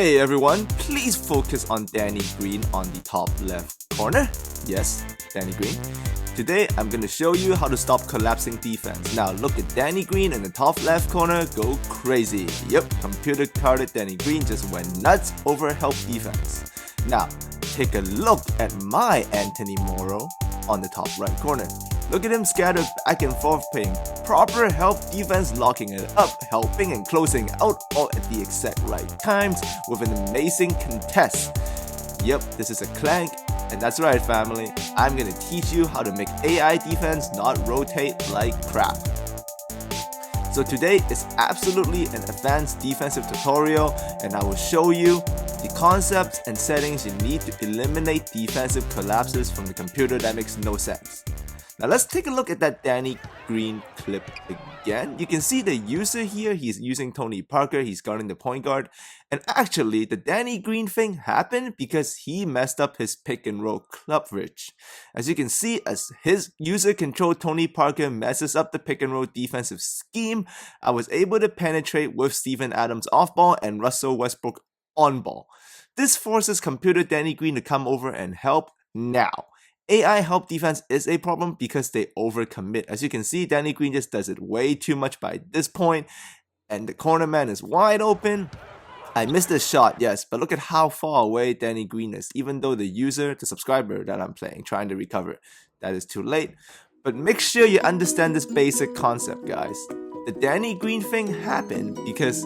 Hey everyone, please focus on Danny Green on the top left corner. Yes, Danny Green. Today I'm going to show you how to stop collapsing defense. Now look at Danny Green in the top left corner, go crazy. Yep, computer carded Danny Green just went nuts over help defense. Now take a look at my Anthony Morrow on the top right corner. Look at him scattered back and forth playing proper help defense, locking it up, helping and closing out all at the exact right times with an amazing contest. Yep, this is a clank, and that's right family, I'm gonna teach you how to make AI defense not rotate like crap. So today is absolutely an advanced defensive tutorial, and I will show you the concepts and settings you need to eliminate defensive collapses from the computer that makes no sense. Now let's take a look at that Danny Green clip again. You can see the user here, he's using Tony Parker, he's guarding the point guard. And actually, the Danny Green thing happened because he messed up his pick and roll coverage. As you can see, as his user control Tony Parker messes up the pick and roll defensive scheme, I was able to penetrate with Steven Adams off ball and Russell Westbrook on ball. This forces computer Danny Green to come over and help now. AI help defense is a problem because they overcommit. As you can see, Danny Green just does it way too much by this point, and the corner man is wide open. I missed the shot, yes, but look at how far away Danny Green is, even though the user, the subscriber that I'm playing, trying to recover. That is too late. But make sure you understand this basic concept, guys. The Danny Green thing happened because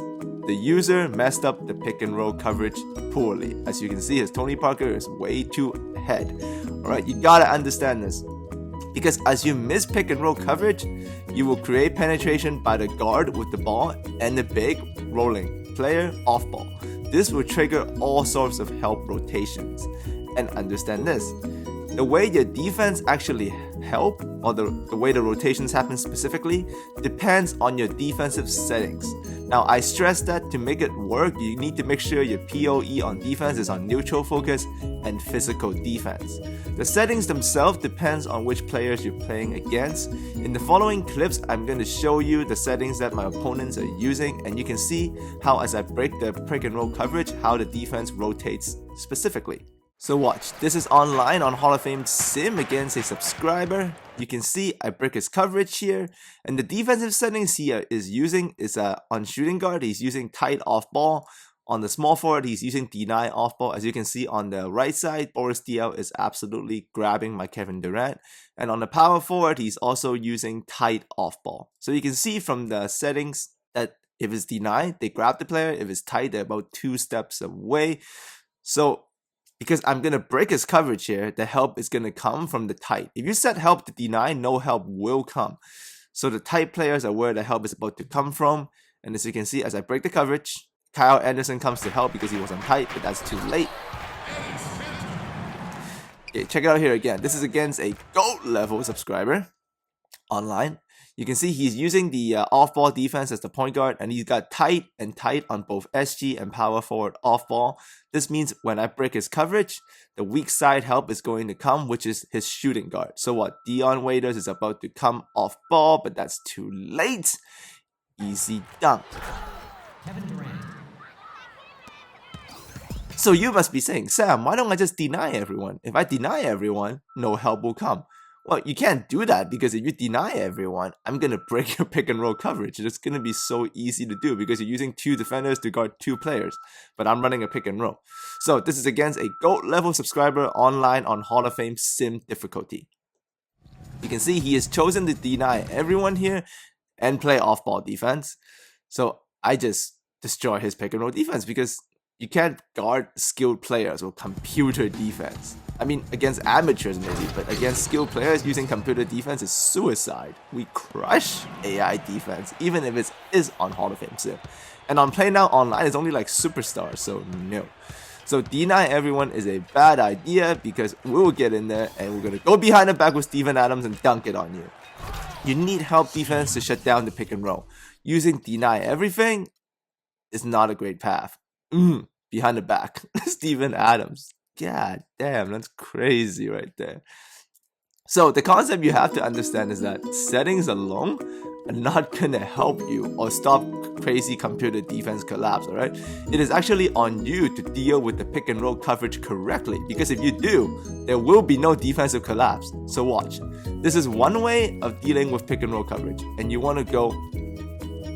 the user messed up the pick and roll coverage poorly. As you can see, his Tony Parker is way too ahead. Alright, you gotta understand this. Because as you miss pick and roll coverage, you will create penetration by the guard with the ball and the big rolling player off ball. This will trigger all sorts of help rotations. And understand this. The way your defense actually help, or the way the rotations happen specifically, depends on your defensive settings. Now I stress that to make it work, you need to make sure your POE on defense is on neutral focus and physical defense. The settings themselves depends on which players you're playing against. In the following clips, I'm going to show you the settings that my opponents are using, and you can see how as I break the pick and roll coverage, how the defense rotates specifically. So watch, this is online on Hall of Fame Sim against a subscriber. You can see I break his coverage here, and the defensive settings here is on shooting guard, he's using tight off ball. On the small forward, he's using deny off ball. As you can see on the right side, Boris DL is absolutely grabbing my Kevin Durant. And on the power forward, he's also using tight off ball. So you can see from the settings that if it's deny, they grab the player. If it's tight, they're about 2 steps away. So because I'm going to break his coverage here, the help is going to come from the tight. If you set help to deny, no help will come. So the tight players are where the help is about to come from. And as you can see, as I break the coverage, Kyle Anderson comes to help because he was on tight, but that's too late. Okay, check it out here again. This is against a GOAT level subscriber online. You can see he's using the off-ball defense as the point guard, and he's got tight and tight on both SG and power forward off-ball. This means when I break his coverage, the weak side help is going to come, which is his shooting guard. So what? Dion Waiters is about to come off-ball, but that's too late. Easy dunk. Kevin Durant. So you must be saying, Sam, why don't I just deny everyone? If I deny everyone, no help will come. Well, you can't do that because if you deny everyone, I'm going to break your pick and roll coverage. It's going to be so easy to do because you're using 2 defenders to guard 2 players. But I'm running a pick and roll. So this is against a GOAT level subscriber online on Hall of Fame Sim difficulty. You can see he has chosen to deny everyone here and play off-ball defense. So I just destroy his pick and roll defense because you can't guard skilled players or computer defense. I mean, against amateurs maybe, but against skilled players using computer defense is suicide. We crush AI defense, even if it is on Hall of Fame Sim. And on Play Now Online, it's only like superstars, so no. So deny everyone is a bad idea because we'll get in there and we're going to go behind the back with Steven Adams and dunk it on you. You need help defense to shut down the pick and roll. Using deny everything is not a great path. Behind the back, Steven Adams. God damn, that's crazy right there. So the concept you have to understand is that settings alone are not gonna help you or stop crazy computer defense collapse, alright? It is actually on you to deal with the pick and roll coverage correctly, because if you do, there will be no defensive collapse. So watch. This is one way of dealing with pick and roll coverage, and you want to go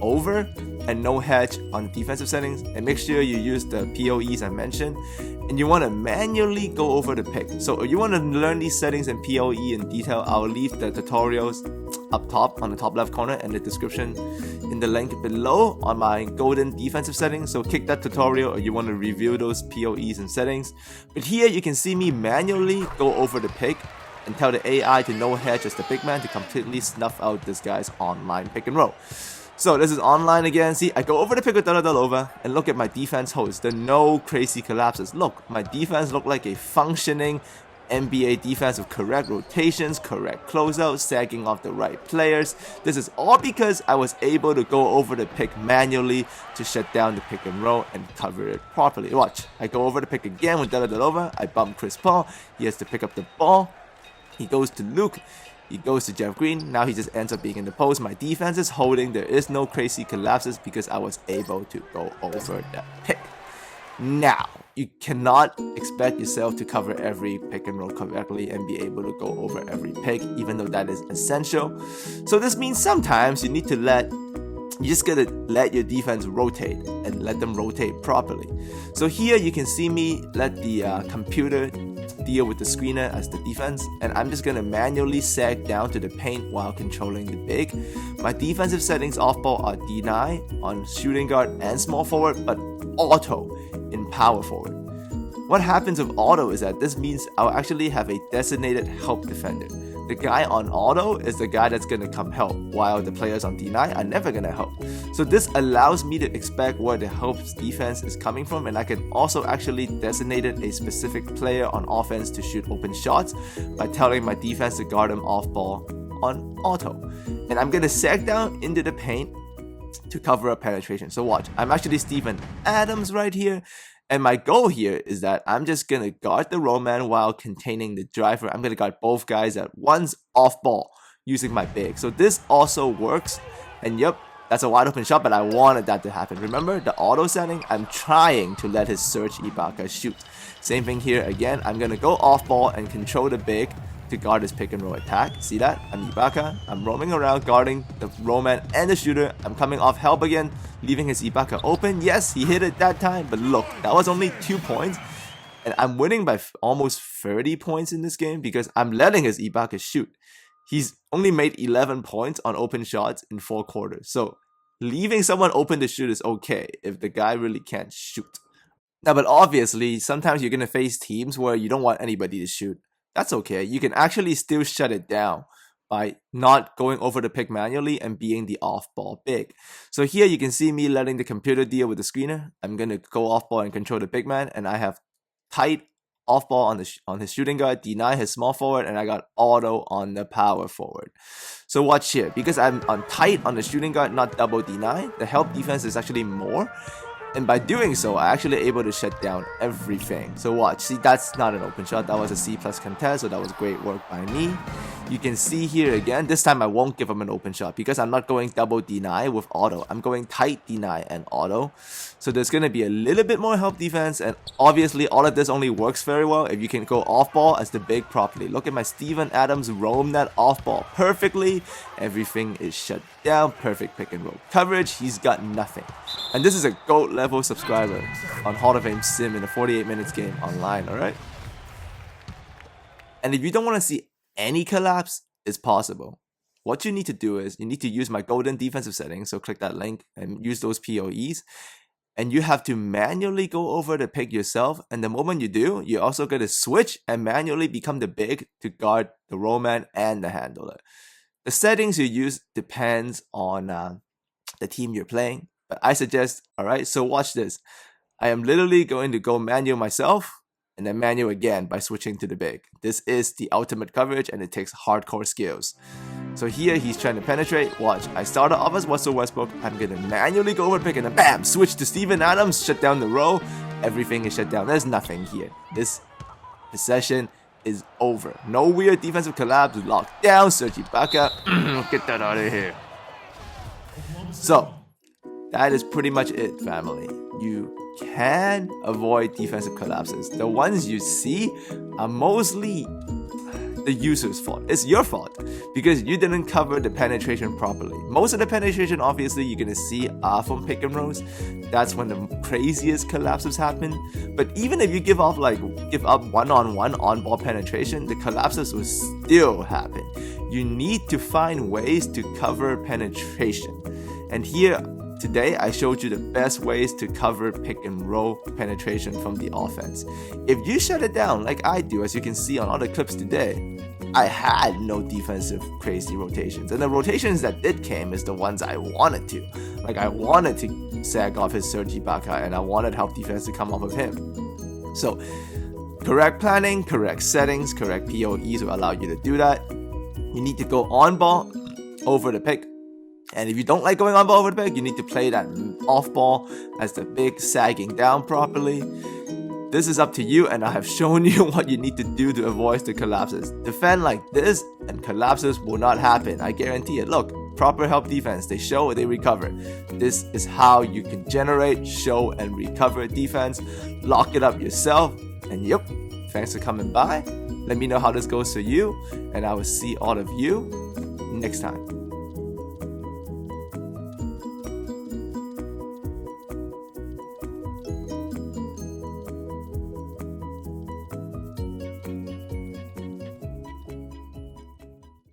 over and no hedge on defensive settings, and make sure you use the POEs I mentioned, and you want to manually go over the pick. So if you want to learn these settings in POE in detail, I'll leave the tutorials up top on the top left corner and the description in the link below on my golden defensive settings. So kick that tutorial if you want to review those POEs and settings. But here you can see me manually go over the pick and tell the AI to no hedge as the big man to completely snuff out this guy's online pick and roll. So this is online again. See, I go over the pick with over and look at my defense host. There are no crazy collapses. Look, my defense look like a functioning NBA defense with correct rotations, correct closeouts, sagging off the right players. This is all because I was able to go over the pick manually to shut down the pick and roll and cover it properly. Watch, I go over the pick again with over. I bump Chris Paul. He has to pick up the ball. He goes to Luke. He goes to Jeff Green. Now he just ends up being in the post. My defense is holding. There is no crazy collapses because I was able to go over that pick. Now, you cannot expect yourself to cover every pick and roll correctly and be able to go over every pick, even though that is essential. So this means sometimes you need to you just gotta let your defense rotate and let them rotate properly. So here you can see me let the computer deal with the screener as the defense, and I'm just gonna manually sag down to the paint while controlling the big. My defensive settings off ball are deny on shooting guard and small forward, but auto in power forward. What happens with auto is that this means I'll actually have a designated help defender. The guy on auto is the guy that's gonna come help, while the players on deny are never gonna help. So this allows me to expect where the help's defense is coming from, and I can also actually designate a specific player on offense to shoot open shots by telling my defense to guard him off ball on auto. And I'm gonna sag down into the paint to cover up penetration. So watch, I'm actually Steven Adams right here. And my goal here is that I'm just going to guard the roll man while containing the driver. I'm going to guard both guys at once off ball using my big. So this also works. And yep, that's a wide open shot, but I wanted that to happen. Remember the auto setting? I'm trying to let his Serge Ibaka shoot. Same thing here again. I'm going to go off ball and control the big to guard his pick and roll attack. See that? I'm Ibaka. I'm roaming around guarding the roll man and the shooter. I'm coming off help again, leaving his Ibaka open. Yes, he hit it that time, but look, that was only 2 points. And I'm winning by almost 30 points in this game because I'm letting his Ibaka shoot. He's only made 11 points on open shots in 4 quarters. So leaving someone open to shoot is okay if the guy really can't shoot. Now, but obviously, sometimes you're going to face teams where you don't want anybody to shoot. That's okay. You can actually still shut it down by not going over the pick manually and being the off-ball big. So here you can see me letting the computer deal with the screener. I'm going to go off-ball and control the big man, and I have tight off-ball on his shooting guard, deny his small forward, and I got auto on the power forward. So watch here. Because I'm on tight on the shooting guard, not double deny, the help defense is actually more. And by doing so, I actually able to shut down everything. So watch, see, that's not an open shot. That was a C+ contest, so that was great work by me. You can see here again, this time I won't give him an open shot because I'm not going double deny with auto. I'm going tight deny and auto. So there's going to be a little bit more help defense, and obviously all of this only works very well if you can go off ball as the big properly. Look at my Steven Adams roam that off ball perfectly. Everything is shut down, perfect pick and roll coverage. He's got nothing. And this is a GOAT level subscriber on Hall of Fame Sim in a 48 minutes game online, alright? And if you don't want to see any collapse, it's possible. What you need to do is you need to use my golden defensive settings. So click that link and use those POEs. And you have to manually go over the pick yourself. And the moment you do, you're also going to switch and manually become the big to guard the roll man and the handler. The settings you use depends on the team you're playing. But I suggest, alright, so watch this. I am literally going to go manual myself and then manual again by switching to the big. This is the ultimate coverage and it takes hardcore skills. So here he's trying to penetrate. Watch, I started off as Russell Westbrook. I'm going to manually go over pick and then bam, switch to Steven Adams, shut down the row. Everything is shut down. There's nothing here. This possession is over. No weird defensive collapse. Locked down. Serge Ibaka. Get that out of here. So that is pretty much it, family. You can avoid defensive collapses. The ones you see are mostly the user's fault. It's your fault because you didn't cover the penetration properly. Most of the penetration, obviously, you're gonna see are from pick and rolls. That's when the craziest collapses happen. But even if you give up one-on-one on-ball penetration, the collapses will still happen. You need to find ways to cover penetration. And here today, I showed you the best ways to cover pick and roll penetration from the offense. If you shut it down like I do, as you can see on all the clips today, I had no defensive crazy rotations. And the rotations that did came is the ones I wanted to. Like I wanted to sag off his Serge Ibaka and I wanted help defense to come off of him. So correct planning, correct settings, correct POEs will allow you to do that. You need to go on ball over the pick. And if you don't like going on ball over the pick, you need to play that off ball as the pick sagging down properly. This is up to you, and I have shown you what you need to do to avoid the collapses. Defend like this, and collapses will not happen. I guarantee it. Look, proper help defense. They show, they recover. This is how you can generate, show, and recover defense. Lock it up yourself. And yep, thanks for coming by. Let me know how this goes for you, and I will see all of you next time.